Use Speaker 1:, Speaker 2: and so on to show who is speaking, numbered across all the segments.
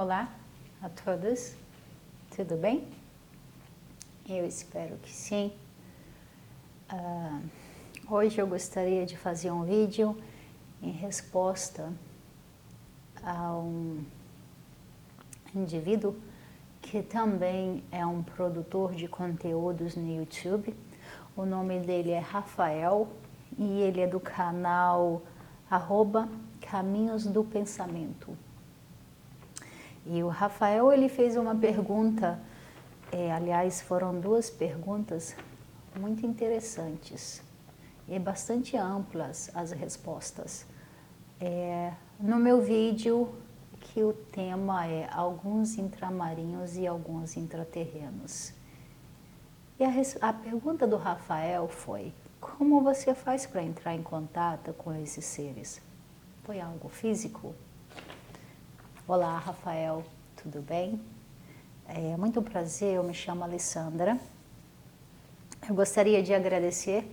Speaker 1: Olá a todos, tudo bem? Eu espero que sim. Hoje eu gostaria de fazer um vídeo em resposta a um indivíduo que também é um produtor de conteúdos no YouTube. O nome dele é Rafael e ele é do canal @Caminhos do Pensamento. E o Rafael, ele fez uma pergunta, aliás, foram duas perguntas muito interessantes e bastante amplas as respostas. No meu vídeo, que o tema é alguns intramarinhos e alguns intraterrenos. E a pergunta do Rafael foi: como você faz para entrar em contato com esses seres? Foi algo físico? Olá, Rafael, tudo bem? É muito um prazer, eu me chamo Alessandra. Eu gostaria de agradecer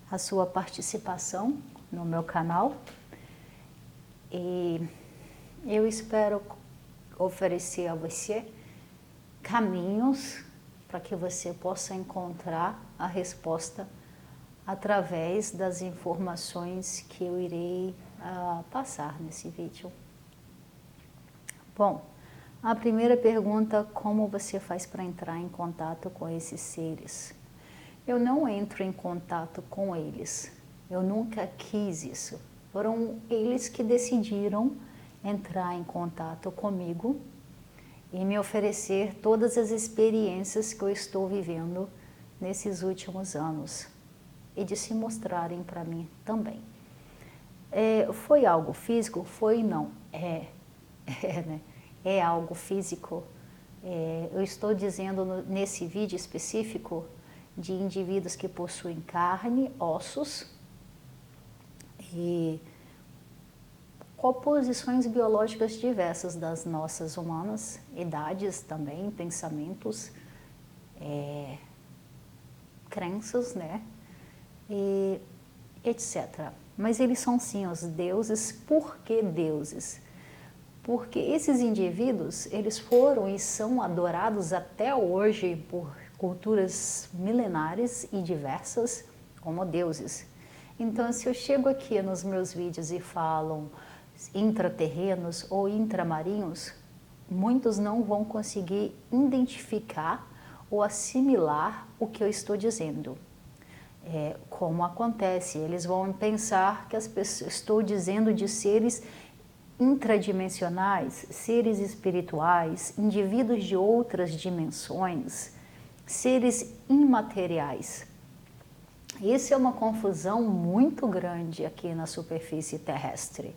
Speaker 1: a sua participação no meu canal e eu espero oferecer a você caminhos para que você possa encontrar a resposta através das informações que eu irei passar nesse vídeo. Bom, a primeira pergunta: como você faz para entrar em contato com esses seres? Eu não entro em contato com eles, eu nunca quis isso. Foram eles que decidiram entrar em contato comigo e me oferecer todas as experiências que eu estou vivendo nesses últimos anos e de se mostrarem para mim também. Foi algo físico? Foi não. Né? É algo físico. Eu estou dizendo nesse vídeo específico de indivíduos que possuem carne, ossos e composições biológicas diversas das nossas humanas, idades também, pensamentos, crenças, né? E etc. Mas eles são sim os deuses. Por que deuses? Porque esses indivíduos, eles foram e são adorados até hoje por culturas milenares e diversas como deuses. Então, se eu chego aqui nos meus vídeos e falo intraterrenos ou intramarinhos, muitos não vão conseguir identificar ou assimilar o que eu estou dizendo. Como acontece, eles vão pensar que estou dizendo de seres intradimensionais, seres espirituais, indivíduos de outras dimensões, seres imateriais. Isso é uma confusão muito grande aqui na superfície terrestre.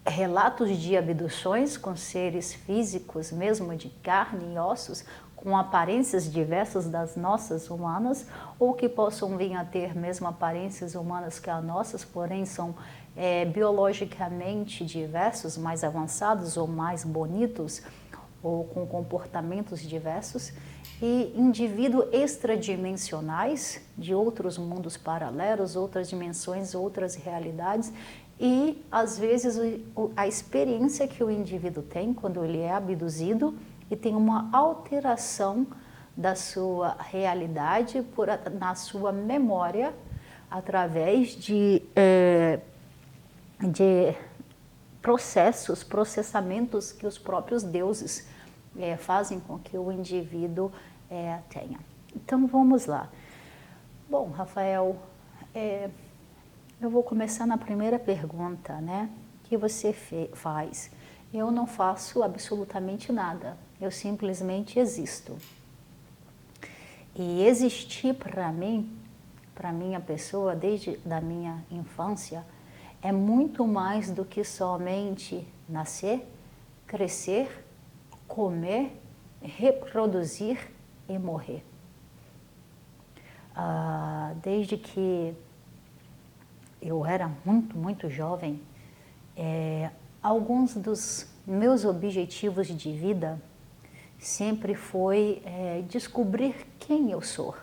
Speaker 1: Relatos de abduções com seres físicos, mesmo de carne e ossos, com aparências diversas das nossas humanas, ou que possam vir a ter mesmo aparências humanas que as nossas, porém são biologicamente diversos, mais avançados ou mais bonitos, ou com comportamentos diversos, e indivíduos extradimensionais de outros mundos paralelos, outras dimensões, outras realidades, e às vezes a experiência que o indivíduo tem quando ele é abduzido e tem uma alteração da sua realidade na sua memória através de processamentos que os próprios deuses fazem com que o indivíduo tenha. Então vamos lá. Bom, Rafael, eu vou começar na primeira pergunta, né? Que você faz. Eu não faço absolutamente nada, eu simplesmente existo. E existir para mim, para minha pessoa, desde da minha infância, é muito mais do que somente nascer, crescer, comer, reproduzir e morrer. Desde que eu era muito jovem, alguns dos meus objetivos de vida sempre foi descobrir quem eu sou.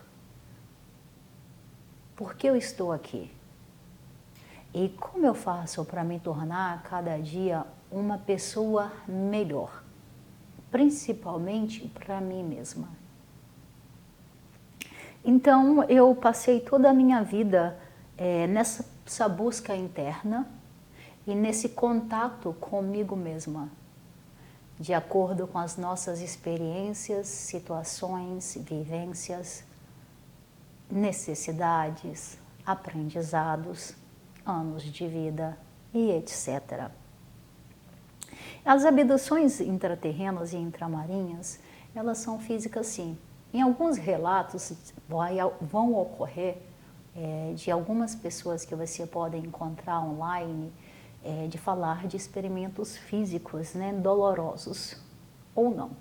Speaker 1: Por que eu estou aqui? E como eu faço para me tornar cada dia uma pessoa melhor, principalmente para mim mesma. Então eu passei toda a minha vida nessa busca interna e nesse contato comigo mesma, de acordo com as nossas experiências, situações, vivências, necessidades, aprendizados, anos de vida e etc. As abduções intraterrenas e intramarinhas, elas são físicas sim. Em alguns relatos vão ocorrer de algumas pessoas que você pode encontrar online, de falar de experimentos físicos, né, dolorosos ou não.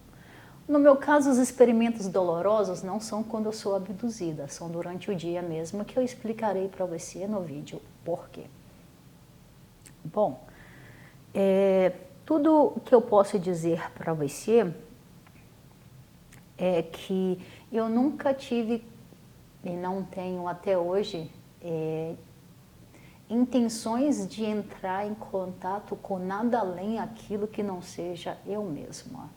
Speaker 1: No meu caso, os experimentos dolorosos não são quando eu sou abduzida, são durante o dia mesmo, que eu explicarei para você no vídeo por quê. Bom, tudo que eu posso dizer para você é que eu nunca tive, e não tenho até hoje, intenções de entrar em contato com nada além aquilo que não seja eu mesma.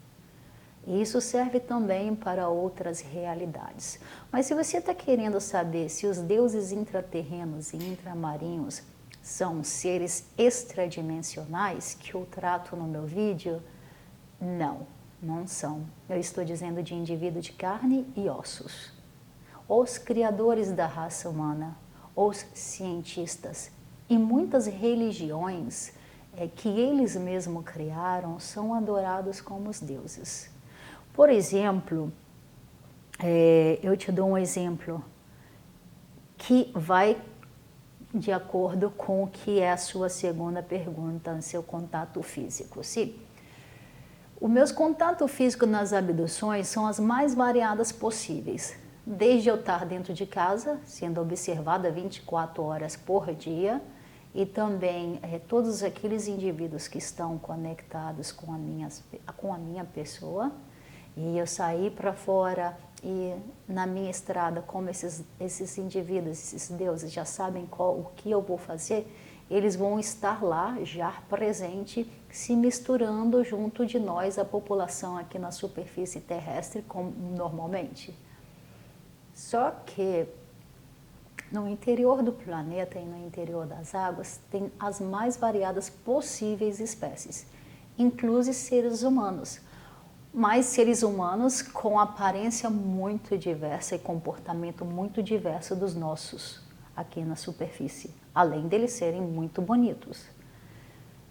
Speaker 1: E isso serve também para outras realidades. Mas se você está querendo saber se os deuses intraterrenos e intramarinhos são seres extradimensionais, que eu trato no meu vídeo, não são. Eu estou dizendo de indivíduo de carne e ossos. Os criadores da raça humana, os cientistas e muitas religiões que eles mesmos criaram são adorados como os deuses. Por exemplo, eu te dou um exemplo que vai de acordo com o que é a sua segunda pergunta, seu contato físico. Sim. Os meus contatos físicos nas abduções são as mais variadas possíveis. Desde eu estar dentro de casa, sendo observada 24 horas por dia, e também todos aqueles indivíduos que estão conectados com a minha pessoa, e eu sair para fora e na minha estrada, como esses indivíduos, esses deuses já sabem o que eu vou fazer, eles vão estar lá já presente, se misturando junto de nós, a população aqui na superfície terrestre, como normalmente. Só que no interior do planeta e no interior das águas tem as mais variadas possíveis espécies, inclusive seres humanos. Mas seres humanos com aparência muito diversa e comportamento muito diverso dos nossos aqui na superfície, além deles serem muito bonitos.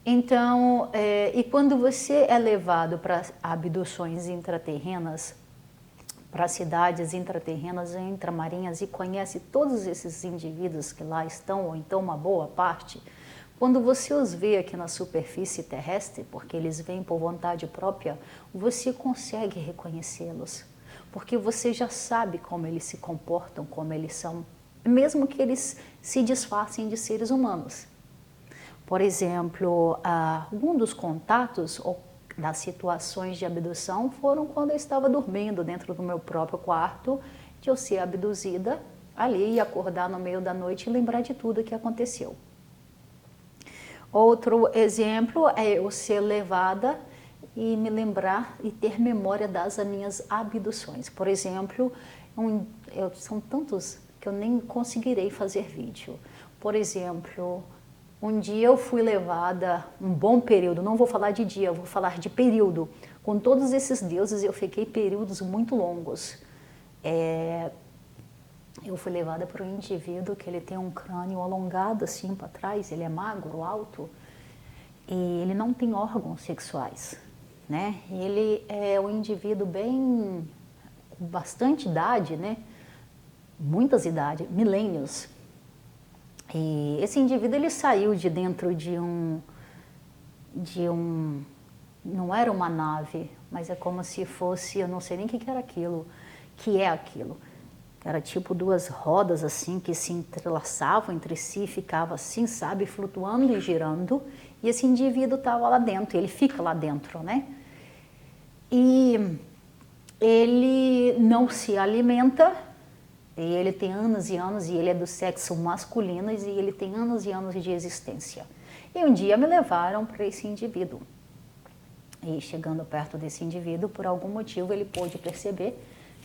Speaker 1: Então, e quando você é levado para abduções intraterrenas, para cidades intraterrenas e intramarinhas e conhece todos esses indivíduos que lá estão, ou então uma boa parte, quando você os vê aqui na superfície terrestre, porque eles vêm por vontade própria, você consegue reconhecê-los, porque você já sabe como eles se comportam, como eles são, mesmo que eles se disfarcem de seres humanos. Por exemplo, um dos contatos ou das situações de abdução foram quando eu estava dormindo dentro do meu próprio quarto, de eu ser abduzida ali e acordar no meio da noite e lembrar de tudo o que aconteceu. Outro exemplo é eu ser levada e me lembrar e ter memória das minhas abduções. Por exemplo, são tantos que eu nem conseguirei fazer vídeo. Por exemplo, um dia eu fui levada, um bom período, não vou falar de dia, eu vou falar de período. Com todos esses deuses eu fiquei períodos muito longos. Eu fui levada por um indivíduo que ele tem um crânio alongado assim para trás, ele é magro, alto, e ele não tem órgãos sexuais, né? Ele é um indivíduo bem, com bastante idade, né? Muitas idades, milênios. E esse indivíduo ele saiu de dentro de um, não era uma nave, mas é como se fosse, eu não sei nem o que era aquilo, que é aquilo. Era tipo duas rodas assim que se entrelaçavam entre si, ficava assim, sabe, flutuando e girando. E esse indivíduo estava lá dentro, ele fica lá dentro, né? E ele não se alimenta, e ele tem anos e anos, e ele é do sexo masculino, e ele tem anos e anos de existência. E um dia me levaram para esse indivíduo. E chegando perto desse indivíduo, por algum motivo ele pôde perceber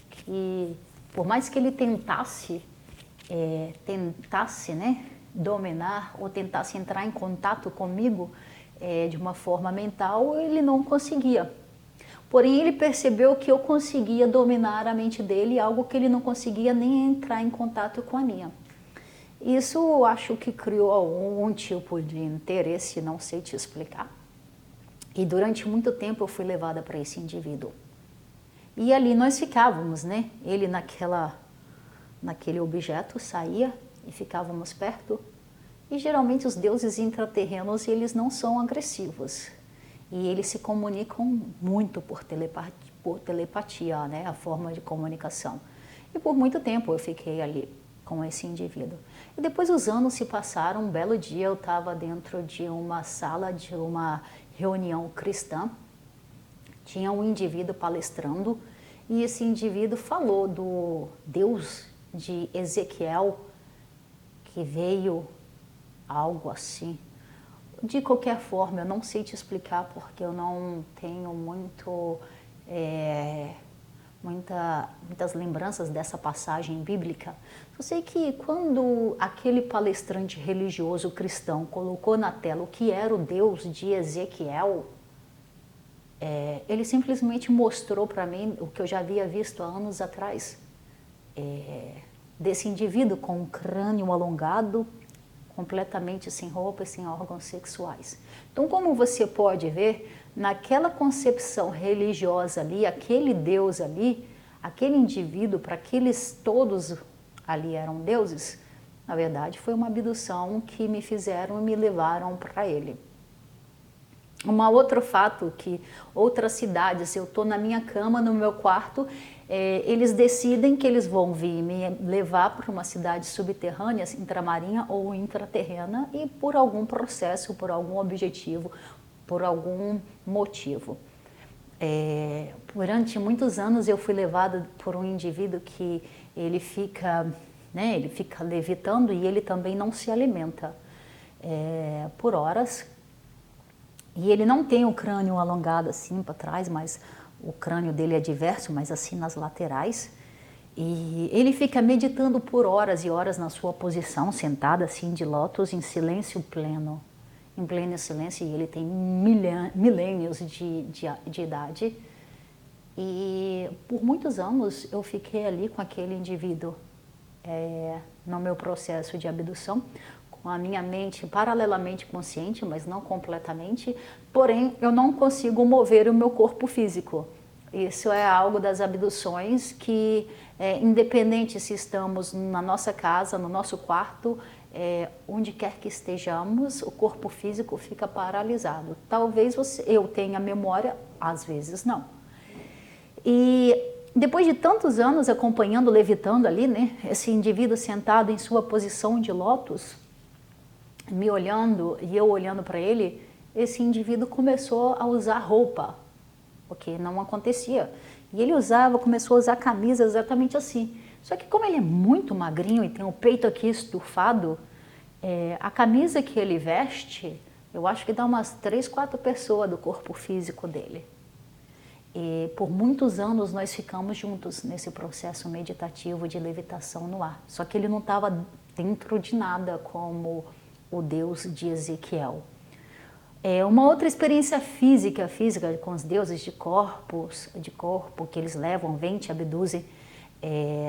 Speaker 1: que, por mais que ele tentasse, né, dominar ou tentasse entrar em contato comigo de uma forma mental, ele não conseguia. Porém, ele percebeu que eu conseguia dominar a mente dele, algo que ele não conseguia nem entrar em contato com a minha. Isso eu acho que criou algum tipo de interesse, não sei te explicar. E durante muito tempo eu fui levada para esse indivíduo. E ali nós ficávamos, né? Ele naquele objeto saía e ficávamos perto. E geralmente os deuses intraterrenos, eles não são agressivos. E eles se comunicam muito por telepatia, né? A forma de comunicação. E por muito tempo eu fiquei ali com esse indivíduo. E depois os anos se passaram, um belo dia eu estava dentro de uma sala de uma reunião cristã, tinha um indivíduo palestrando e esse indivíduo falou do Deus de Ezequiel, que veio algo assim. De qualquer forma, eu não sei te explicar porque eu não tenho muitas lembranças dessa passagem bíblica. Eu sei que quando aquele palestrante religioso cristão colocou na tela o que era o Deus de Ezequiel, ele simplesmente mostrou para mim o que eu já havia visto há anos atrás, desse indivíduo com um crânio alongado, completamente sem roupa e sem órgãos sexuais. Então, como você pode ver, naquela concepção religiosa ali, aquele Deus ali, aquele indivíduo, para aqueles todos ali eram deuses, na verdade foi uma abdução que me fizeram e me levaram para ele. Outro fato que outras cidades, eu estou na minha cama, no meu quarto, eles decidem que eles vão vir me levar para uma cidade subterrânea, intramarinha ou intraterrena, e por algum processo, por algum objetivo, por algum motivo. Durante muitos anos eu fui levada por um indivíduo que ele fica levitando e ele também não se alimenta por horas. E ele não tem o crânio alongado assim para trás, mas o crânio dele é diverso, mas assim nas laterais. E ele fica meditando por horas e horas na sua posição, sentado assim de lótus, em silêncio pleno. Em pleno silêncio, e ele tem milênios de idade. E por muitos anos eu fiquei ali com aquele indivíduo no meu processo de abdução, com a minha mente paralelamente consciente, mas não completamente, porém eu não consigo mover o meu corpo físico. Isso é algo das abduções que, independente se estamos na nossa casa, no nosso quarto, onde quer que estejamos, o corpo físico fica paralisado. Talvez eu tenha memória, às vezes não. E depois de tantos anos acompanhando, levitando ali, né, esse indivíduo sentado em sua posição de lótus, me olhando e eu olhando para ele, esse indivíduo começou a usar roupa, o que não acontecia. E ele começou a usar camisa exatamente assim. Só que como ele é muito magrinho e tem o peito aqui estufado, a camisa que ele veste, eu acho que dá umas 3, 4 pessoas do corpo físico dele. E por muitos anos nós ficamos juntos nesse processo meditativo de levitação no ar. Só que ele não estava dentro de nada como o Deus de Ezequiel. Uma outra experiência física com os deuses de corpo que eles levam, vêm, te abduzem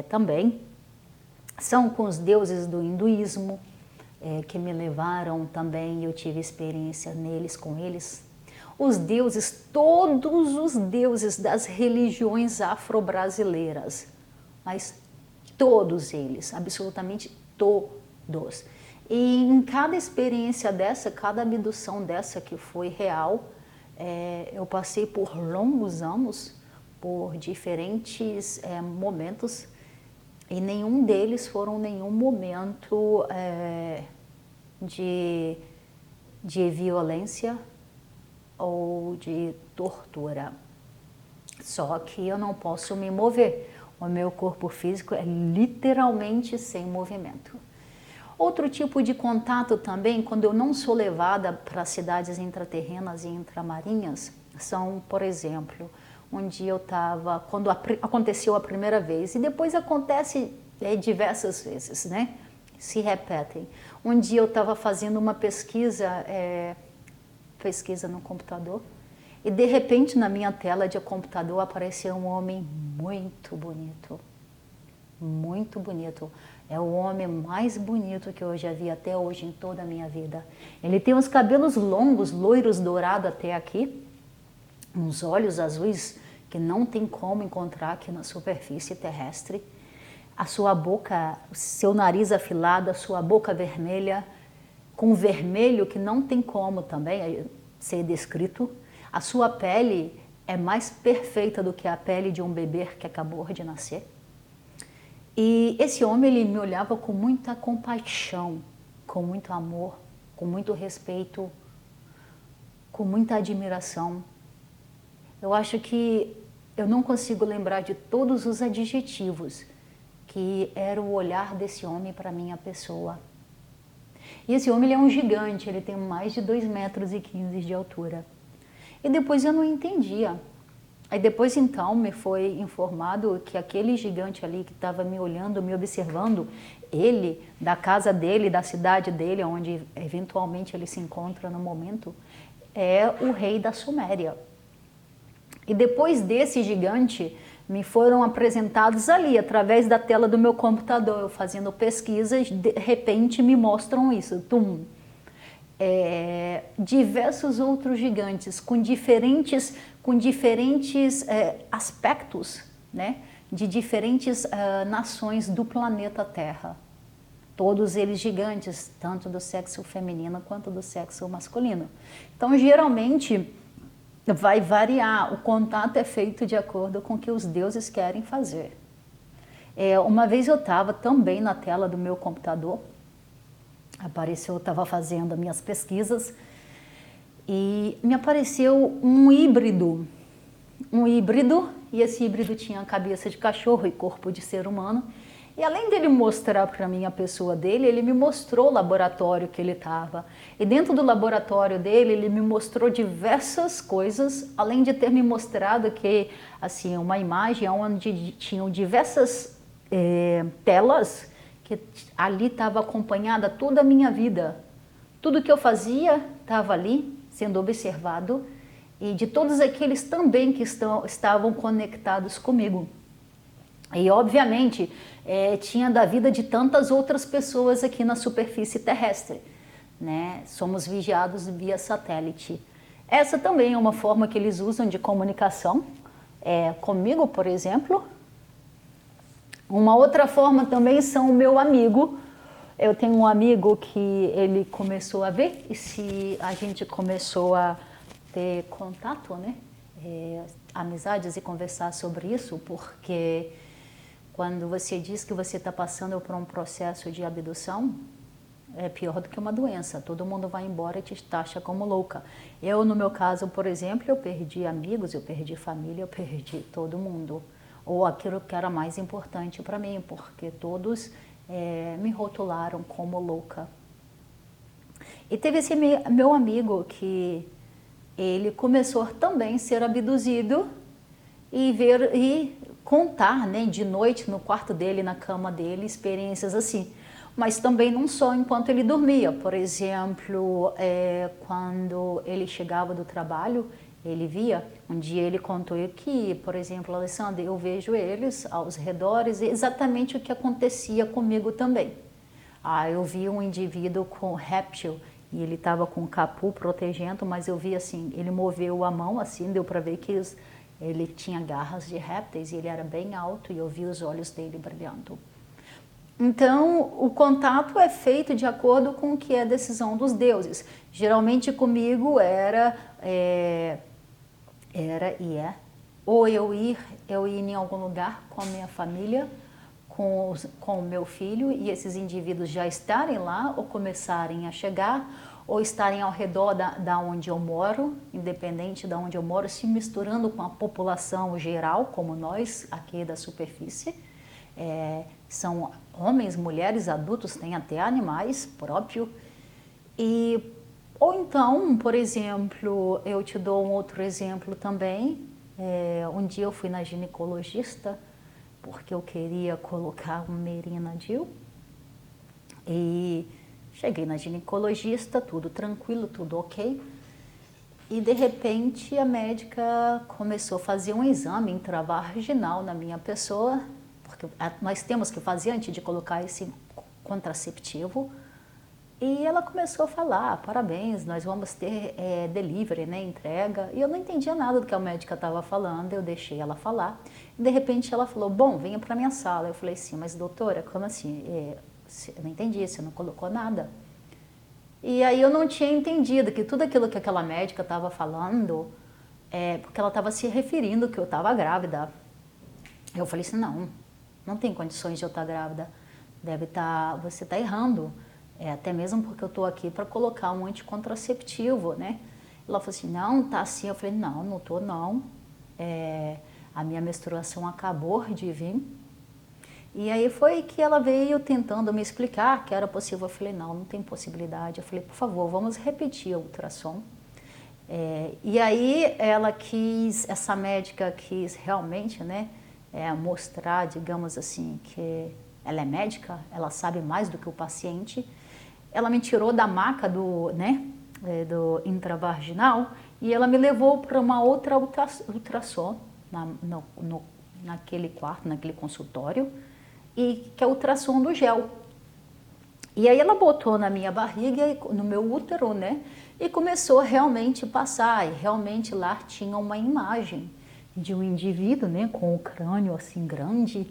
Speaker 1: também, são com os deuses do hinduísmo, que me levaram também, eu tive experiência com eles. Os deuses, todos os deuses das religiões afro-brasileiras, mas todos eles, absolutamente todos. E em cada experiência dessa, cada abdução dessa que foi real, eu passei por longos anos, por diferentes momentos, e nenhum deles foram nenhum momento de violência ou de tortura. Só que eu não posso me mover. O meu corpo físico é literalmente sem movimento. Outro tipo de contato também, quando eu não sou levada para cidades intraterrenas e intramarinhas, são, por exemplo, um dia eu estava, quando aconteceu a primeira vez, e depois acontece diversas vezes, né? Se repetem. Um dia eu estava fazendo uma pesquisa no computador, e de repente na minha tela de computador apareceu um homem muito bonito. Muito bonito. É o homem mais bonito que eu já vi até hoje em toda a minha vida. Ele tem os cabelos longos, loiros, dourados até aqui, uns olhos azuis que não tem como encontrar aqui na superfície terrestre. A sua boca, o seu nariz afilado, a sua boca vermelha, com vermelho que não tem como também ser descrito. A sua pele é mais perfeita do que a pele de um bebê que acabou de nascer. E esse homem, ele me olhava com muita compaixão, com muito amor, com muito respeito, com muita admiração. Eu acho que eu não consigo lembrar de todos os adjetivos que era o olhar desse homem para a minha pessoa. E esse homem, ele é um gigante, ele tem mais de 2,15 metros de altura. E depois eu não entendia. Aí depois então me foi informado que aquele gigante ali que estava me olhando, me observando, ele, da casa dele, da cidade dele, onde eventualmente ele se encontra no momento, é o rei da Suméria. E depois desse gigante, me foram apresentados ali, através da tela do meu computador, eu fazendo pesquisas, de repente me mostram isso, diversos outros gigantes com diferentes aspectos, né, de diferentes nações do planeta Terra. Todos eles gigantes, tanto do sexo feminino quanto do sexo masculino. Então, geralmente, vai variar, o contato é feito de acordo com o que os deuses querem fazer. Uma vez eu estava também na tela do meu computador, apareceu, eu estava fazendo as minhas pesquisas, e me apareceu um híbrido, e esse híbrido tinha cabeça de cachorro e corpo de ser humano, e além dele mostrar para mim a pessoa dele, ele me mostrou o laboratório que ele estava. E dentro do laboratório dele, ele me mostrou diversas coisas, além de ter me mostrado que, assim, uma imagem onde tinham diversas telas, que ali estava acompanhada toda a minha vida. Tudo que eu fazia estava ali, sendo observado, e de todos aqueles também que estavam conectados comigo. E, obviamente, tinha da vida de tantas outras pessoas aqui na superfície terrestre, né? Somos vigiados via satélite. Essa também é uma forma que eles usam de comunicação, comigo, por exemplo. Uma outra forma também são o meu amigo. Eu tenho um amigo que ele começou a ver, e se a gente começou a ter contato, né? Amizades e conversar sobre isso, porque quando você diz que você está passando por um processo de abdução, é pior do que uma doença. Todo mundo vai embora e te taxa como louca. Eu, no meu caso, por exemplo, eu perdi amigos, eu perdi família, eu perdi todo mundo. Ou aquilo que era mais importante para mim, porque todos me rotularam como louca. E teve esse meu amigo que ele começou também a ser abduzido e contar, né, de noite no quarto dele, na cama dele, experiências assim. Mas também não só enquanto ele dormia. Por exemplo, quando ele chegava do trabalho, ele via. Um dia ele contou que, por exemplo, Alessandra, eu vejo eles aos redores, exatamente o que acontecia comigo também. Eu vi um indivíduo com réptil e ele estava com o capu protegendo, mas eu vi assim, ele moveu a mão assim, deu para ver que ele tinha garras de répteis e ele era bem alto e eu vi os olhos dele brilhando. Então, o contato é feito de acordo com o que é a decisão dos deuses. Geralmente comigo era ou eu ir em algum lugar com a minha família, com o meu filho, e esses indivíduos já estarem lá ou começarem a chegar, ou estarem ao redor da onde eu moro, independente de onde eu moro, se misturando com a população geral, como nós aqui da superfície. são homens, mulheres, adultos, tem até animais próprios. Ou então, por exemplo, eu te dou um outro exemplo também. Um dia eu fui na ginecologista porque eu queria colocar um Merinadil. E cheguei na ginecologista, tudo tranquilo, tudo ok. E de repente a médica começou a fazer um exame intravaginal na minha pessoa, porque nós temos que fazer antes de colocar esse contraceptivo. E ela começou a falar, parabéns, nós vamos ter delivery, né, entrega. E eu não entendia nada do que a médica estava falando, eu deixei ela falar. E de repente ela falou, bom, venha para minha sala. Eu falei assim, mas doutora, como assim? Eu não entendi, você não colocou nada. E aí eu não tinha entendido que tudo aquilo que aquela médica estava falando, porque ela estava se referindo que eu estava grávida. Eu falei assim, não tem condições de eu estar grávida. Você está errando. Até mesmo porque eu estou aqui para colocar um anticontraceptivo, né? Ela falou assim, não, tá assim. Eu falei, não estou não. A minha menstruação acabou de vir. E aí foi que ela veio tentando me explicar que era possível. Eu falei, não tem possibilidade. Eu falei, por favor, vamos repetir o ultrassom. E aí essa médica quis realmente, né, mostrar, digamos assim, que ela é médica, ela sabe mais do que o paciente. Ela me tirou da maca do intravaginal e ela me levou para uma outra ultrassom naquele quarto, naquele consultório, e que é o ultrassom do gel. E aí ela botou na minha barriga, no meu útero, né? E começou a realmente passar. E realmente lá tinha uma imagem de um indivíduo, né? Com o crânio assim grande,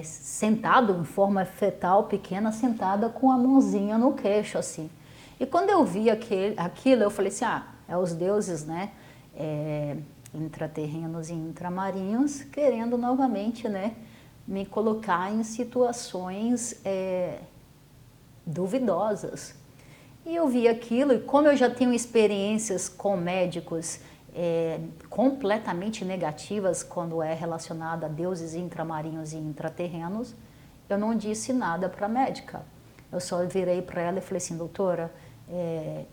Speaker 1: sentado em forma fetal pequena, sentada com a mãozinha no queixo assim. E quando eu vi aquilo, eu falei assim, é os deuses, né? Intraterrenos e intramarinhos querendo novamente, né? Me colocar em situações duvidosas. E eu vi aquilo, e como eu já tenho experiências com médicos completamente negativas quando é relacionado a deuses intramarinhos e intraterrenos, eu não disse nada para a médica. Eu só virei para ela e falei assim, doutora,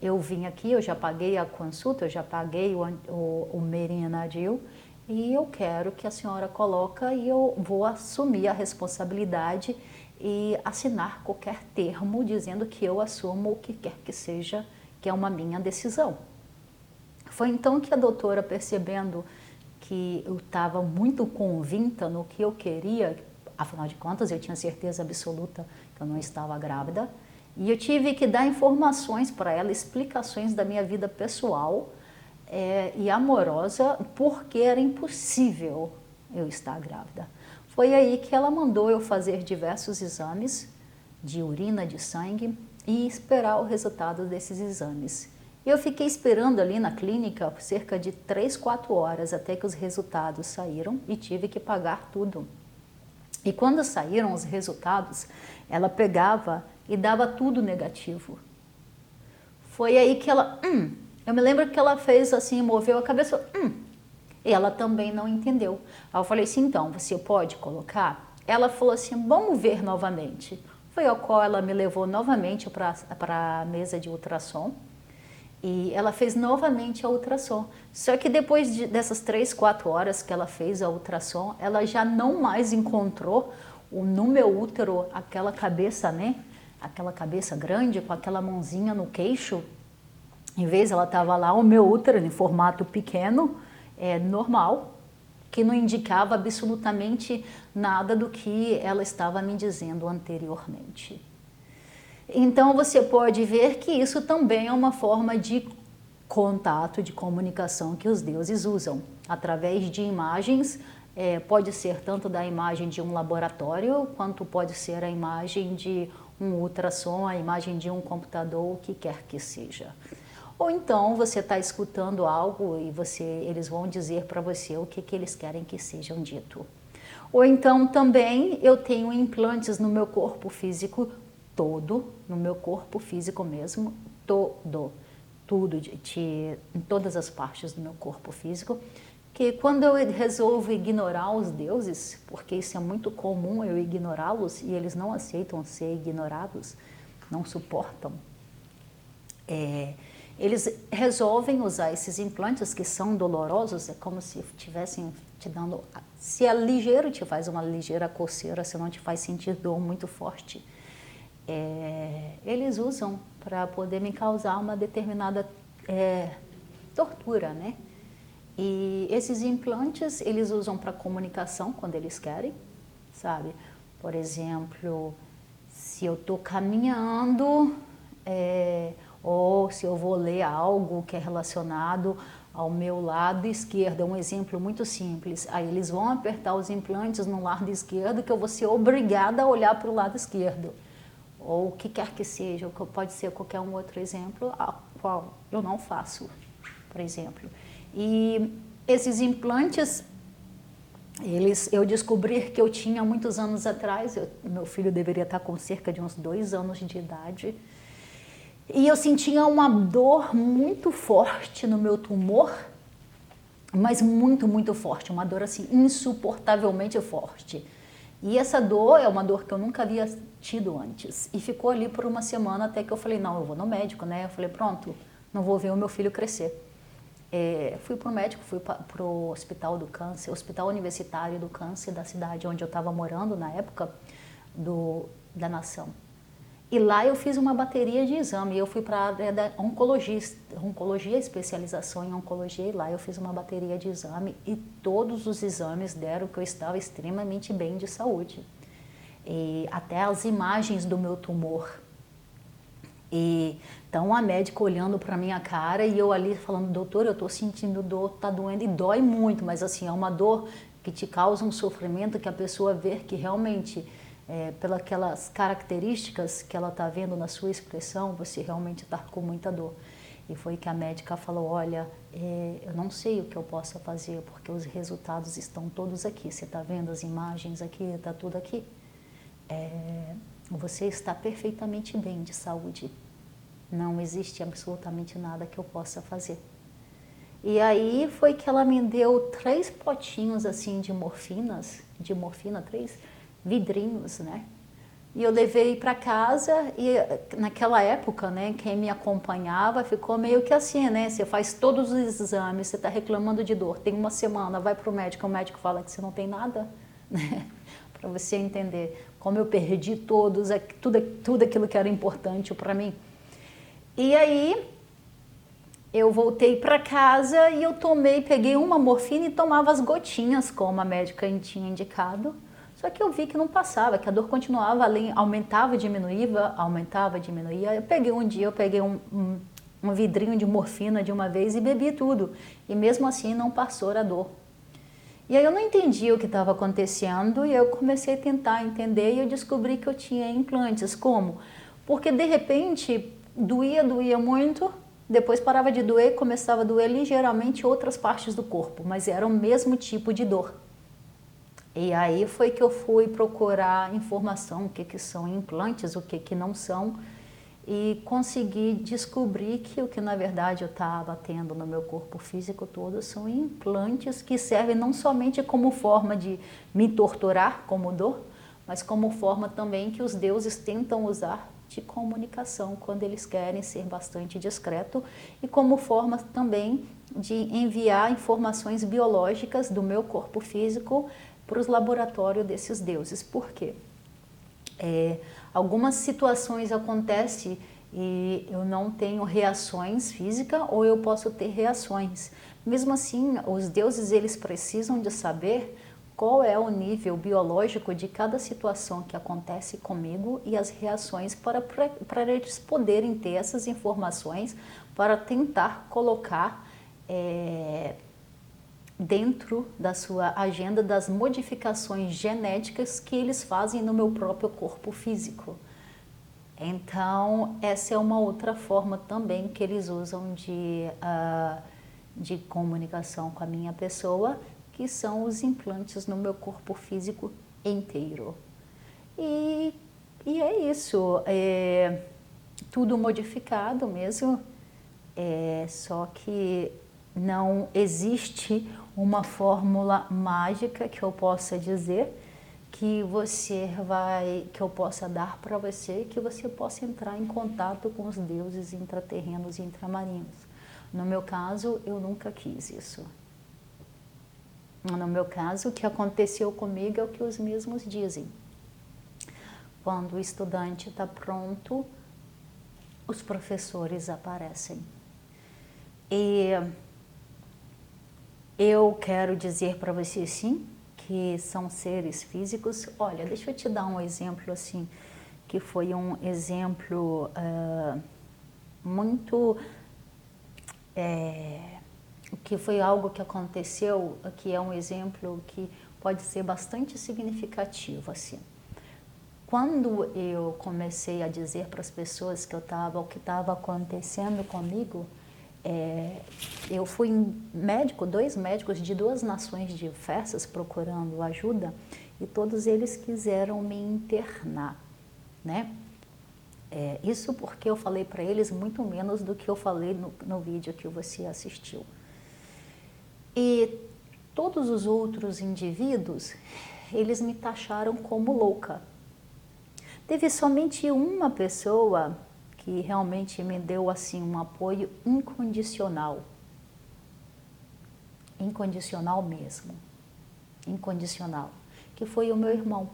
Speaker 1: eu vim aqui, eu já paguei a consulta, eu já paguei o Merinadil, e eu quero que a senhora coloca e eu vou assumir a responsabilidade e assinar qualquer termo dizendo que eu assumo o que quer que seja, que é uma minha decisão. Foi então que a doutora, percebendo que eu estava muito convicta no que eu queria, afinal de contas eu tinha certeza absoluta que eu não estava grávida, e eu tive que dar informações para ela, explicações da minha vida pessoal e amorosa, porque era impossível eu estar grávida. Foi aí que ela mandou eu fazer diversos exames de urina, de sangue e esperar o resultado desses exames. Eu fiquei esperando ali na clínica por cerca de 3, 4 horas até que os resultados saíram e tive que pagar tudo. E quando saíram os resultados, ela pegava e dava tudo negativo. Foi aí que ela... Eu me lembro que ela fez assim, moveu a cabeça, e ela também não entendeu. Aí eu falei assim, então, você pode colocar? Ela falou assim, vamos ver novamente. Foi ao qual ela me levou novamente para a mesa de ultrassom, e ela fez novamente a ultrassom. Só que depois dessas 3, 4 horas que ela fez a ultrassom, ela já não mais encontrou no meu útero aquela cabeça, né? Aquela cabeça grande com aquela mãozinha no queixo. Em vez, ela estava lá, o meu útero em formato pequeno, normal, que não indicava absolutamente nada do que ela estava me dizendo anteriormente. Então, você pode ver que isso também é uma forma de contato, de comunicação que os deuses usam. Através de imagens, pode ser tanto da imagem de um laboratório, quanto pode ser a imagem de um ultrassom, a imagem de um computador, o que quer que seja. Ou então você está escutando algo e eles vão dizer para você o que eles querem que sejam dito. Ou então também eu tenho implantes no meu corpo físico todo, no meu corpo físico mesmo, tudo, em todas as partes do meu corpo físico, Porque quando eu resolvo ignorar os deuses, porque isso é muito comum eu ignorá-los e eles não aceitam ser ignorados, não suportam, eles resolvem usar esses implantes que são dolorosos, é como se estivessem te dando, se é ligeiro te faz uma ligeira coceira, se não te faz sentir dor muito forte, eles usam para poder me causar uma determinada tortura, né? E esses implantes eles usam para comunicação quando eles querem, sabe? Por exemplo, se eu estou caminhando, ou se eu vou ler algo que é relacionado ao meu lado esquerdo, é um exemplo muito simples. Aí eles vão apertar os implantes no lado esquerdo que eu vou ser obrigada a olhar para o lado esquerdo. Ou o que quer que seja, pode ser qualquer um outro exemplo, ao qual eu não faço, por exemplo. E esses implantes, eu descobri que eu tinha muitos anos atrás, meu filho deveria estar com cerca de uns 2 anos de idade, e eu sentia uma dor muito forte no meu tumor, mas muito, muito forte, uma dor assim insuportavelmente forte. E essa dor é uma dor que eu nunca havia tido antes, e ficou ali por uma semana até que eu falei, não, eu vou no médico, né? Eu falei, pronto, não vou ver o meu filho crescer. Fui para o médico, fui para o Hospital do Câncer, Hospital Universitário do Câncer da cidade onde eu estava morando na época da nação. E lá eu fiz uma bateria de exame, eu fui para a área da oncologia, especialização em oncologia, e lá eu fiz uma bateria de exame e todos os exames deram que eu estava extremamente bem de saúde. E até as imagens do meu tumor. Então a médica olhando para minha cara e eu ali falando, doutor, eu estou sentindo dor, está doendo, e dói muito, mas assim, é uma dor que te causa um sofrimento que a pessoa vê que realmente, pelas aquelas características que ela está vendo na sua expressão, você realmente está com muita dor. E foi que a médica falou, olha, eu não sei o que eu possa fazer, porque os resultados estão todos aqui, você está vendo as imagens aqui, está tudo aqui. Você está perfeitamente bem de saúde, não existe absolutamente nada que eu possa fazer. E aí foi que ela me deu 3 potinhos assim de morfina, 3 vidrinhos, né? E eu levei para casa e naquela época, né, quem me acompanhava ficou meio que assim, né? Você faz todos os exames, você está reclamando de dor, tem uma semana, vai para o médico fala que você não tem nada, né? Para você entender como eu perdi tudo aquilo que era importante para mim. E aí eu voltei para casa e eu peguei uma morfina e tomava as gotinhas, como a médica tinha indicado. Só que eu vi que não passava, que a dor continuava, aumentava e diminuía, aumentava e diminuía. Eu peguei um vidrinho de morfina de uma vez e bebi tudo. E mesmo assim não passou a dor. E aí eu não entendi o que estava acontecendo e eu comecei a tentar entender e eu descobri que eu tinha implantes. Como? Porque de repente doía muito, depois parava de doer, começava a doer ligeiramente outras partes do corpo, mas era o mesmo tipo de dor. E aí foi que eu fui procurar informação, o que são implantes, o que não são, e consegui descobrir que o que na verdade eu estava tendo no meu corpo físico todo são implantes que servem não somente como forma de me torturar como dor, mas como forma também que os deuses tentam usar de comunicação quando eles querem ser bastante discreto e como forma também de enviar informações biológicas do meu corpo físico para os laboratórios desses deuses. Por quê? Algumas situações acontecem e eu não tenho reações físicas ou eu posso ter reações. Mesmo assim, os deuses eles precisam de saber qual é o nível biológico de cada situação que acontece comigo e as reações para eles poderem ter essas informações para tentar colocar dentro da sua agenda das modificações genéticas que eles fazem no meu próprio corpo físico. Então, essa é uma outra forma também que eles usam de comunicação com a minha pessoa, que são os implantes no meu corpo físico inteiro. E é isso, tudo modificado mesmo, só que não existe uma fórmula mágica que eu possa dizer, que eu possa dar para você, que você possa entrar em contato com os deuses intraterrenos e intramarinhos. No meu caso, eu nunca quis isso. No meu caso, o que aconteceu comigo é o que os mesmos dizem. Quando o estudante está pronto, os professores aparecem. E eu quero dizer para você, sim, que são seres físicos. Olha, deixa eu te dar um exemplo assim, que foi um exemplo que foi algo que aconteceu, que é um exemplo que pode ser bastante significativo, assim. Quando eu comecei a dizer para as pessoas o que estava acontecendo comigo, eu fui dois médicos de duas nações diversas procurando ajuda, e todos eles quiseram me internar, né? Isso porque eu falei para eles muito menos do que eu falei no vídeo que você assistiu. E todos os outros indivíduos, eles me taxaram como louca. Teve somente uma pessoa que realmente me deu assim um apoio incondicional. Incondicional mesmo. Incondicional. Que foi o meu irmão.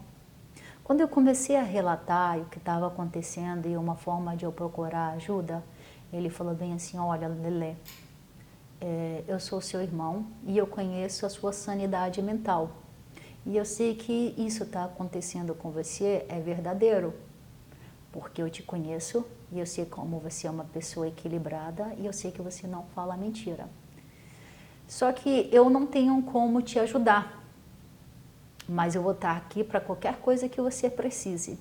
Speaker 1: Quando eu comecei a relatar o que estava acontecendo e uma forma de eu procurar ajuda, ele falou bem assim: olha, Lelé, eu sou seu irmão e eu conheço a sua sanidade mental. E eu sei que isso está acontecendo com você é verdadeiro, porque eu te conheço e eu sei como você é uma pessoa equilibrada e eu sei que você não fala mentira. Só que eu não tenho como te ajudar, mas eu vou estar aqui para qualquer coisa que você precise.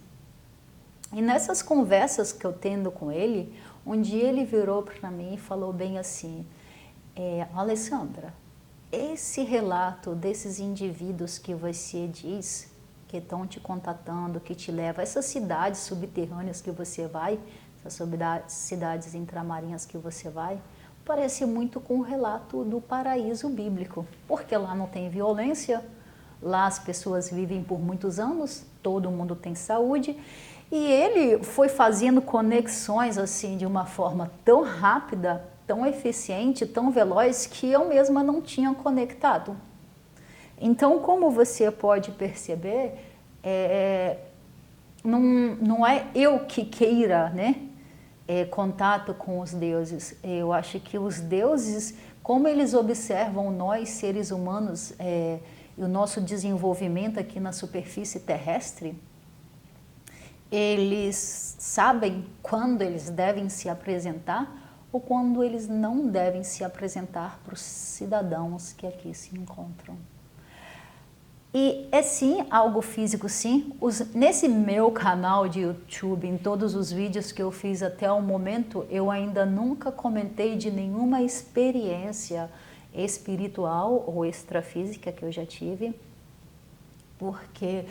Speaker 1: E nessas conversas que eu tendo com ele, um dia ele virou para mim e falou bem assim: Alessandra, esse relato desses indivíduos que você diz que estão te contatando, que te leva a essas cidades subterrâneas que você vai, essas cidades intramarinhas que você vai, parece muito com o relato do paraíso bíblico, porque lá não tem violência, lá as pessoas vivem por muitos anos, todo mundo tem saúde, e ele foi fazendo conexões assim de uma forma tão rápida, tão eficiente, tão veloz, que eu mesma não tinha conectado. Então, como você pode perceber, não é eu que queira, né, contato com os deuses. Eu acho que os deuses, como eles observam nós, seres humanos, e o nosso desenvolvimento aqui na superfície terrestre, eles sabem quando eles devem se apresentar ou quando eles não devem se apresentar para os cidadãos que aqui se encontram. E é sim algo físico, sim. Nesse meu canal de YouTube, em todos os vídeos que eu fiz até o momento, eu ainda nunca comentei de nenhuma experiência espiritual ou extrafísica que eu já tive, porque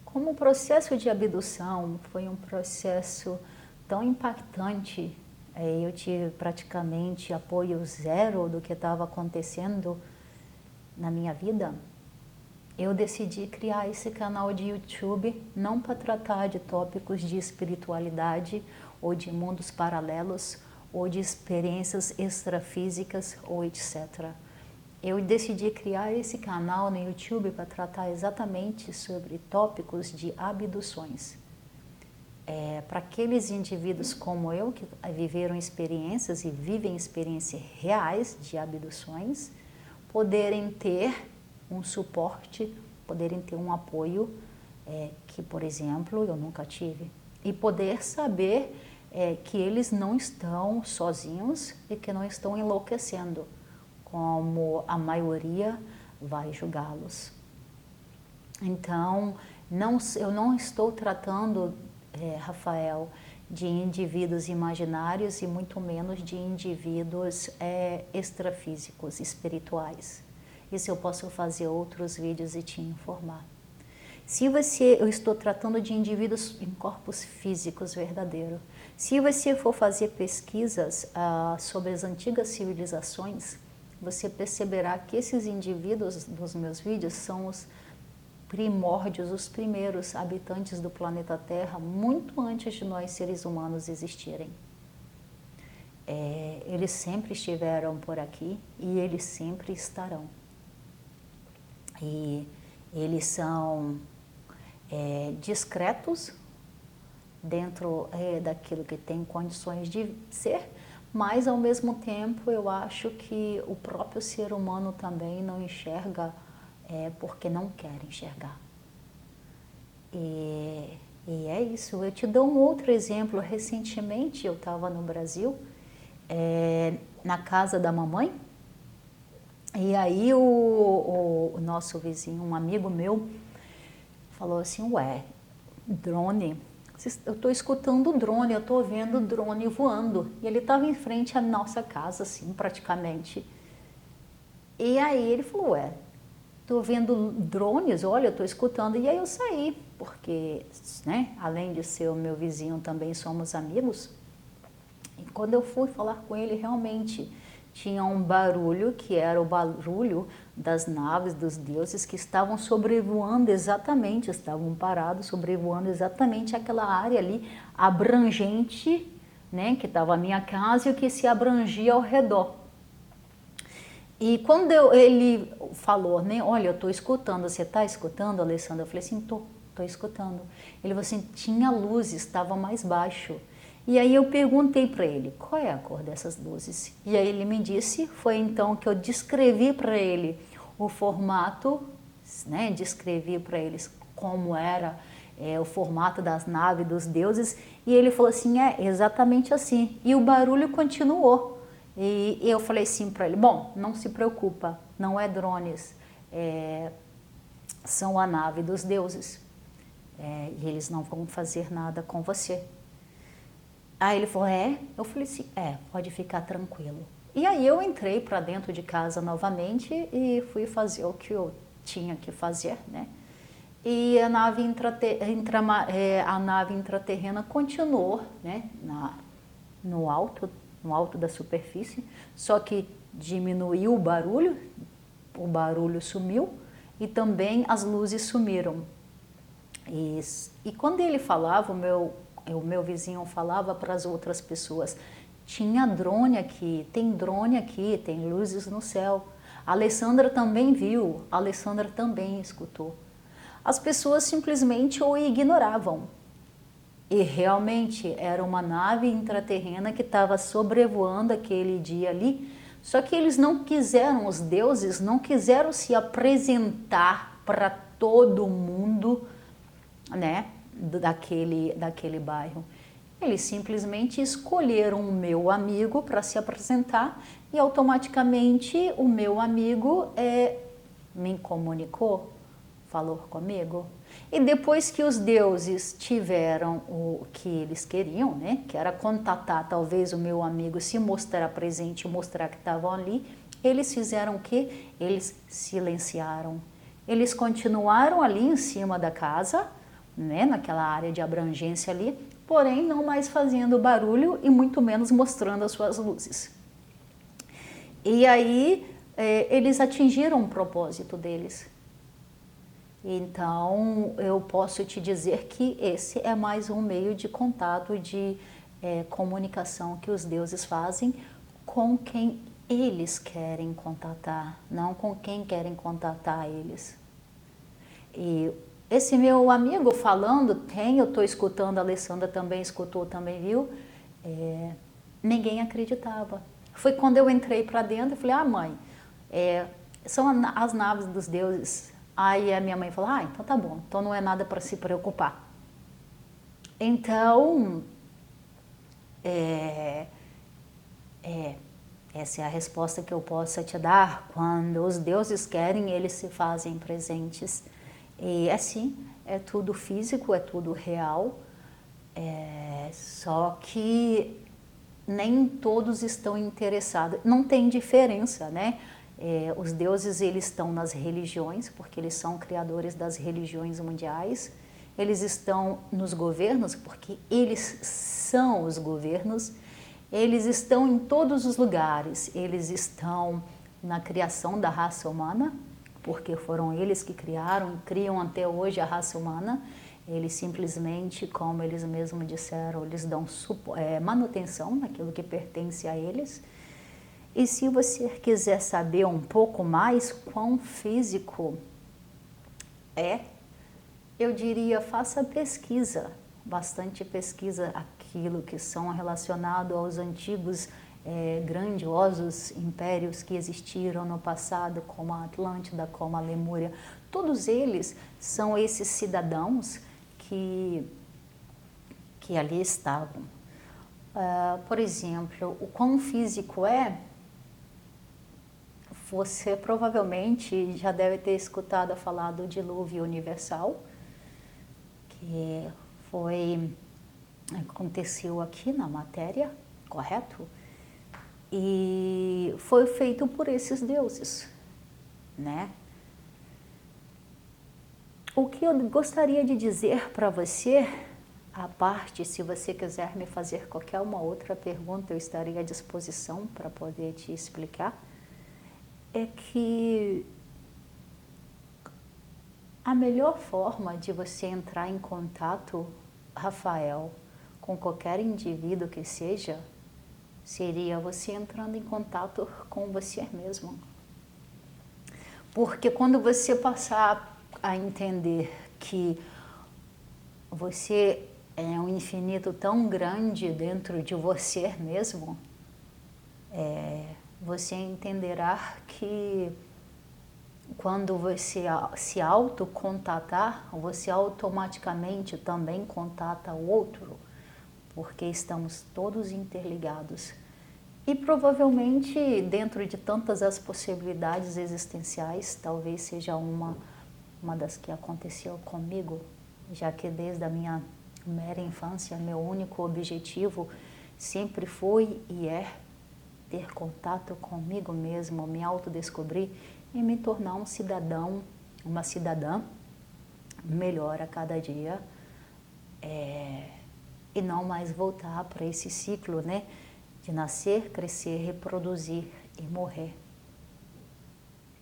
Speaker 1: como o processo de abdução foi um processo tão impactante, eu tive praticamente apoio zero do que estava acontecendo na minha vida, eu decidi criar esse canal de YouTube não para tratar de tópicos de espiritualidade ou de mundos paralelos ou de experiências extrafísicas ou etc. Eu decidi criar esse canal no YouTube para tratar exatamente sobre tópicos de abduções. Para aqueles indivíduos como eu, que viveram experiências e vivem experiências reais de abduções, poderem ter um suporte, poderem ter um apoio que, por exemplo, eu nunca tive. E poder saber que eles não estão sozinhos e que não estão enlouquecendo, como a maioria vai julgá-los. Então, eu não estou tratando, Rafael, de indivíduos imaginários e muito menos de indivíduos extrafísicos, espirituais. Isso eu posso fazer outros vídeos e te informar. Eu estou tratando de indivíduos em corpos físicos verdadeiros. Se você for fazer pesquisas sobre as antigas civilizações, você perceberá que esses indivíduos dos meus vídeos são os primórdios, os primeiros habitantes do planeta Terra, muito antes de nós seres humanos existirem. Eles sempre estiveram por aqui e eles sempre estarão. E eles são discretos dentro daquilo que tem condições de ser, mas ao mesmo tempo eu acho que o próprio ser humano também não enxerga porque não quer enxergar. E é isso. Eu te dou um outro exemplo. Recentemente eu estava no Brasil, na casa da mamãe, e aí o nosso vizinho, um amigo meu, falou assim, ué, drone, eu estou escutando o drone, eu estou vendo o drone voando. E ele estava em frente à nossa casa, assim, praticamente. E aí ele falou, ué, estou vendo drones, olha, eu estou escutando. E aí eu saí, porque, né, além de ser o meu vizinho, também somos amigos. E quando eu fui falar com ele, realmente tinha um barulho, que era o barulho das naves dos deuses que estavam sobrevoando exatamente, estavam parados, sobrevoando exatamente aquela área ali abrangente, né, que estava a minha casa e o que se abrangia ao redor. E quando ele falou, né, olha, eu estou escutando, você está escutando, Alessandra? Eu falei assim, estou escutando. Ele falou assim, tinha luzes, estava mais baixo. E aí eu perguntei para ele, qual é a cor dessas luzes? E aí ele me disse, foi então que eu descrevi para ele o formato, né, descrevi para eles como era o formato das naves dos deuses, e ele falou assim, exatamente assim. E o barulho continuou. E eu falei assim para ele, bom, não se preocupa, não é drones, são a nave dos deuses, e eles não vão fazer nada com você. Aí ele falou, Eu falei assim, pode ficar tranquilo. E aí eu entrei para dentro de casa novamente e fui fazer o que eu tinha que fazer, né? E a nave intraterrena continuou, né, no alto da superfície, só que diminuiu o barulho sumiu e também as luzes sumiram. E quando ele falava, o meu vizinho falava para as outras pessoas, tinha drone aqui, tem luzes no céu. A Alessandra também viu, a Alessandra também escutou. As pessoas simplesmente o ignoravam. E realmente era uma nave intraterrena que estava sobrevoando aquele dia ali, só que eles não quiseram, os deuses não quiseram se apresentar para todo mundo, né, daquele bairro. Eles simplesmente escolheram o meu amigo para se apresentar e automaticamente o meu amigo me comunicou, falou comigo. E depois que os deuses tiveram o que eles queriam, né, que era contatar talvez o meu amigo, se mostrar presente, mostrar que estavam ali, eles fizeram o quê? Eles silenciaram. Eles continuaram ali em cima da casa, né, naquela área de abrangência ali, porém não mais fazendo barulho e muito menos mostrando as suas luzes. E aí eles atingiram o propósito deles. Então eu posso te dizer que esse é mais um meio de contato, de comunicação que os deuses fazem com quem eles querem contatar, não com quem querem contatar eles. E esse meu amigo falando, eu estou escutando, a Alessandra também escutou, também viu, ninguém acreditava. Foi quando eu entrei para dentro e falei, mãe, são as naves dos deuses. Aí a minha mãe falou, então tá bom, então não é nada para se preocupar. Então, essa é a resposta que eu posso te dar. Quando os deuses querem, eles se fazem presentes. E assim, é tudo físico, é tudo real, só que nem todos estão interessados, não tem diferença, né? Os deuses, eles estão nas religiões, porque eles são criadores das religiões mundiais, eles estão nos governos, porque eles são os governos, eles estão em todos os lugares, eles estão na criação da raça humana, porque foram eles que criaram e criam até hoje a raça humana. Eles simplesmente, como eles mesmos disseram, eles dão manutenção naquilo que pertence a eles. E se você quiser saber um pouco mais quão físico é, eu diria, faça pesquisa, bastante pesquisa, aquilo que são relacionado aos antigos grandiosos impérios que existiram no passado, como a Atlântida, como a Lemúria. Todos eles são esses cidadãos que ali estavam. Por exemplo, o quão físico é, você provavelmente já deve ter escutado falar do dilúvio universal, que aconteceu aqui na matéria, correto? E foi feito por esses deuses, né? O que eu gostaria de dizer para você, à parte, se você quiser me fazer qualquer uma outra pergunta, eu estarei à disposição para poder te explicar, é que a melhor forma de você entrar em contato, Rafael, com qualquer indivíduo que seja, seria você entrando em contato com você mesmo. Porque quando você passar a entender que você é um infinito tão grande dentro de você mesmo, você entenderá que quando você se autocontatar, você automaticamente também contata o outro, porque estamos todos interligados. E provavelmente, dentro de tantas as possibilidades existenciais, talvez seja uma das que aconteceu comigo, já que desde a minha mera infância, meu único objetivo sempre foi e é ter contato comigo mesmo, me autodescobrir e me tornar um cidadão, uma cidadã melhor a cada dia, e não mais voltar para esse ciclo, né, de nascer, crescer, reproduzir e morrer,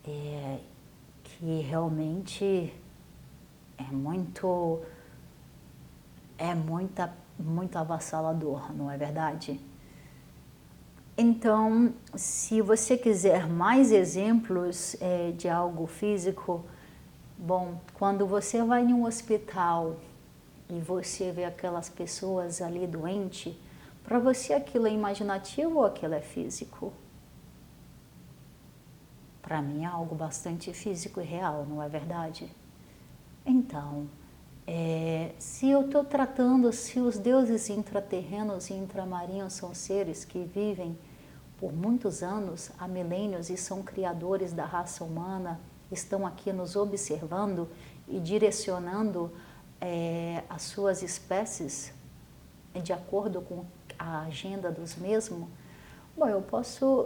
Speaker 1: que realmente muito avassalador, não é verdade? Então, se você quiser mais exemplos de algo físico, bom, quando você vai em um hospital e você vê aquelas pessoas ali doentes, para você aquilo é imaginativo ou aquilo é físico? Para mim é algo bastante físico e real, não é verdade? Então, se eu estou tratando, se os deuses intraterrenos e intramarinhos são seres que vivem por muitos anos, há milênios, e são criadores da raça humana, estão aqui nos observando e direcionando as suas espécies de acordo com a agenda dos mesmos, bom,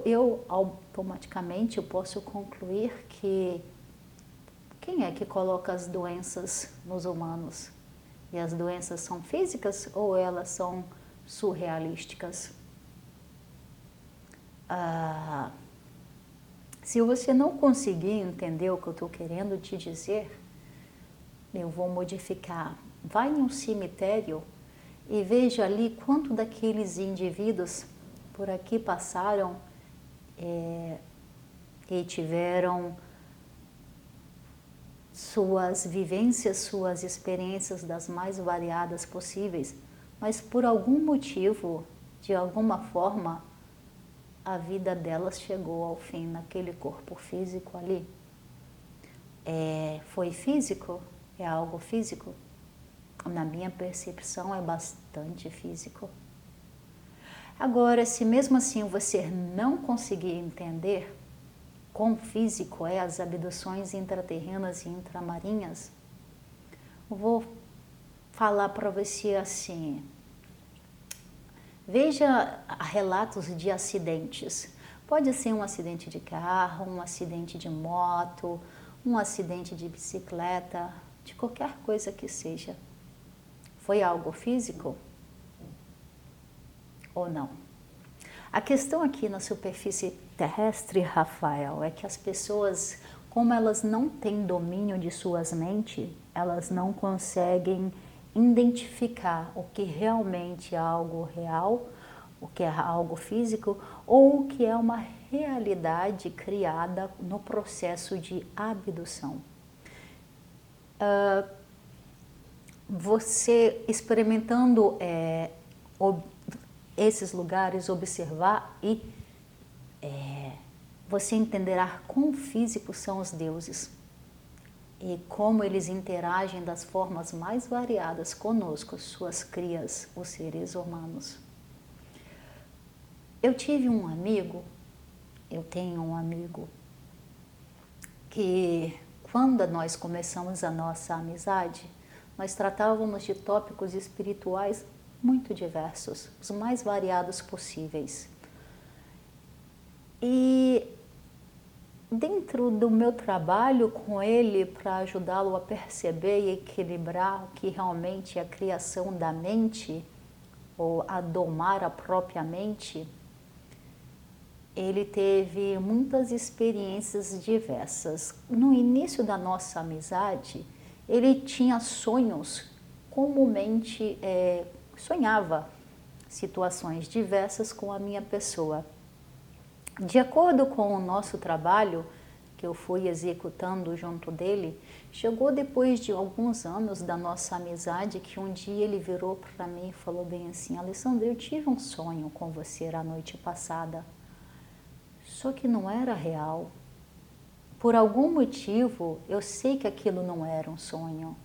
Speaker 1: eu automaticamente posso concluir que quem é que coloca as doenças nos humanos? E as doenças são físicas ou elas são surrealísticas? Se você não conseguir entender o que eu estou querendo te dizer, eu vou modificar. Vai em um cemitério e veja ali quanto daqueles indivíduos por aqui passaram e tiveram suas vivências, suas experiências das mais variadas possíveis, mas por algum motivo, de alguma forma, a vida delas chegou ao fim naquele corpo físico ali. Foi físico? É algo físico? Na minha percepção é bastante físico. Agora, se mesmo assim você não conseguir entender quão físico é as abduções intraterrenas e intramarinhas, eu vou falar para você assim, veja relatos de acidentes. Pode ser um acidente de carro, um acidente de moto, um acidente de bicicleta, de qualquer coisa que seja. Foi algo físico ou não? A questão aqui na superfície terrestre, Rafael, é que as pessoas, como elas não têm domínio de suas mentes, elas não conseguem identificar o que realmente é algo real, o que é algo físico, ou o que é uma realidade criada no processo de abdução. Você experimentando esses lugares, observar e você entenderá quão físicos são os deuses e como eles interagem das formas mais variadas conosco, suas crias, os seres humanos. Eu tenho um amigo que quando nós começamos a nossa amizade, nós tratávamos de tópicos espirituais muito diversos, os mais variados possíveis. E dentro do meu trabalho com ele, para ajudá-lo a perceber e equilibrar o que realmente é a criação da mente, ou a domar a própria mente, ele teve muitas experiências diversas. No início da nossa amizade, ele tinha sonhos, comumente sonhava situações diversas com a minha pessoa. De acordo com o nosso trabalho, que eu fui executando junto dele, chegou depois de alguns anos da nossa amizade que um dia ele virou para mim e falou bem assim: Alessandra, eu tive um sonho com você a noite passada, só que não era real. Por algum motivo, eu sei que aquilo não era um sonho.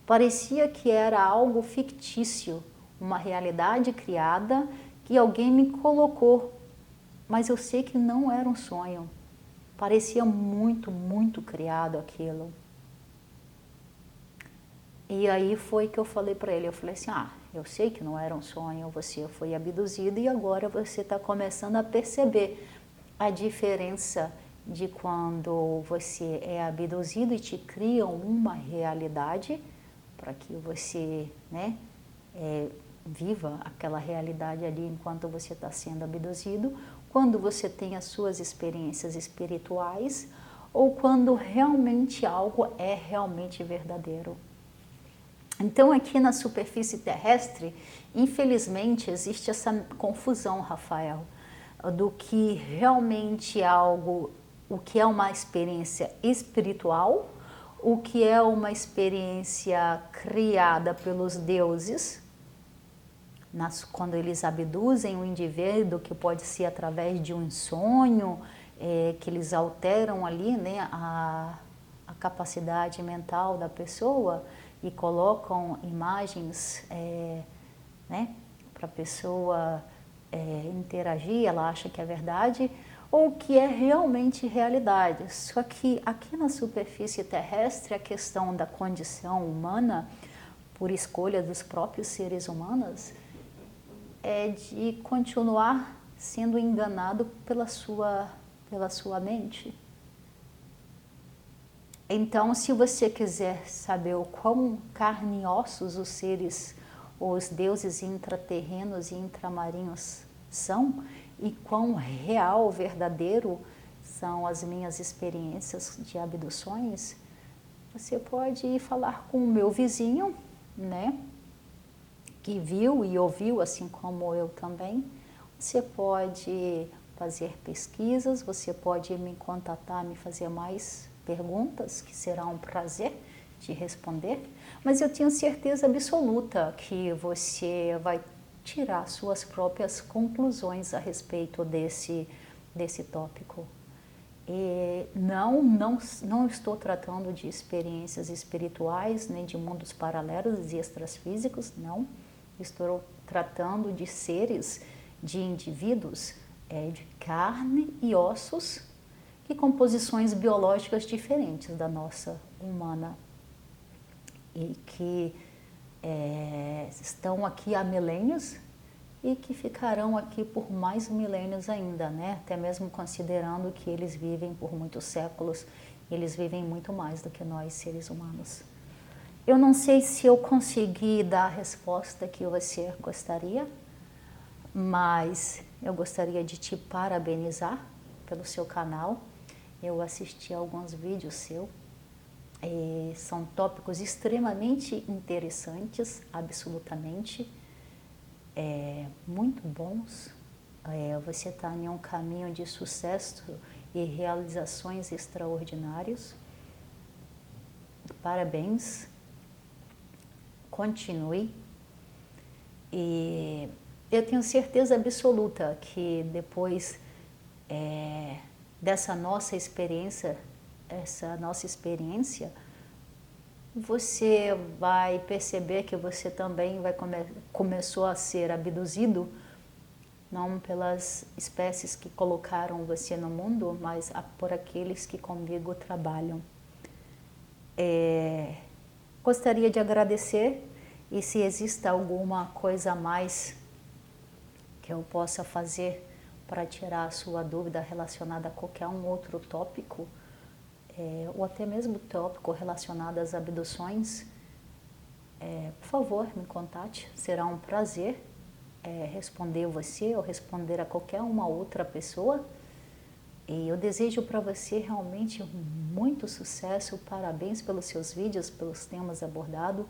Speaker 1: Parecia que era algo fictício, uma realidade criada que alguém me colocou, mas eu sei que não era um sonho. Parecia muito, muito criado aquilo. E aí foi que eu falei para ele, eu falei assim, eu sei que não era um sonho, você foi abduzido e agora você está começando a perceber a diferença de quando você é abduzido e te criam uma realidade para que você viva aquela realidade ali enquanto você está sendo abduzido, quando você tem as suas experiências espirituais ou quando realmente algo é realmente verdadeiro. Então aqui na superfície terrestre, infelizmente existe essa confusão, Rafael, do que realmente é algo, o que é uma experiência espiritual, o que é uma experiência criada pelos deuses, quando eles abduzem o indivíduo, que pode ser através de um sonho, que eles alteram ali a capacidade mental da pessoa e colocam imagens para a pessoa interagir, ela acha que é verdade, ou que é realmente realidade. Só que aqui na superfície terrestre, a questão da condição humana, por escolha dos próprios seres humanos, é de continuar sendo enganado pela sua mente. Então, se você quiser saber o quão carne e ossos os seres, os deuses intraterrenos e intramarinhos são, e quão real, verdadeiro são as minhas experiências de abduções, você pode ir falar com o meu vizinho, que viu e ouviu, assim como eu também. Você pode fazer pesquisas, você pode me contatar, me fazer mais perguntas, que será um prazer de responder, mas eu tenho certeza absoluta que você vai tirar suas próprias conclusões a respeito desse tópico. E não estou tratando de experiências espirituais, nem de mundos paralelos e extrafísicos, não. Estou tratando de seres, de indivíduos de carne e ossos e composições biológicas diferentes da nossa humana e que estão aqui há milênios e que ficarão aqui por mais milênios ainda, até mesmo considerando que eles vivem por muitos séculos, eles vivem muito mais do que nós, seres humanos. Eu não sei se eu consegui dar a resposta que você gostaria, mas eu gostaria de te parabenizar pelo seu canal. Eu assisti a alguns vídeos seus. São tópicos extremamente interessantes, absolutamente, muito bons. Você está em um caminho de sucesso e realizações extraordinários. Parabéns, continue. E eu tenho certeza absoluta que depois dessa nossa experiência, você vai perceber que você também começou a ser abduzido, não pelas espécies que colocaram você no mundo, mas por aqueles que comigo trabalham. Gostaria de agradecer, e se existe alguma coisa a mais que eu possa fazer para tirar a sua dúvida relacionada a qualquer outro tópico, ou até mesmo tópico relacionado às abduções, por favor, me contate. Será um prazer responder você ou responder a qualquer uma outra pessoa. E eu desejo para você realmente muito sucesso, parabéns pelos seus vídeos, pelos temas abordados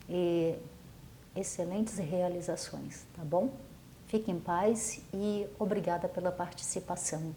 Speaker 1: e excelentes realizações, tá bom? Fique em paz e obrigada pela participação.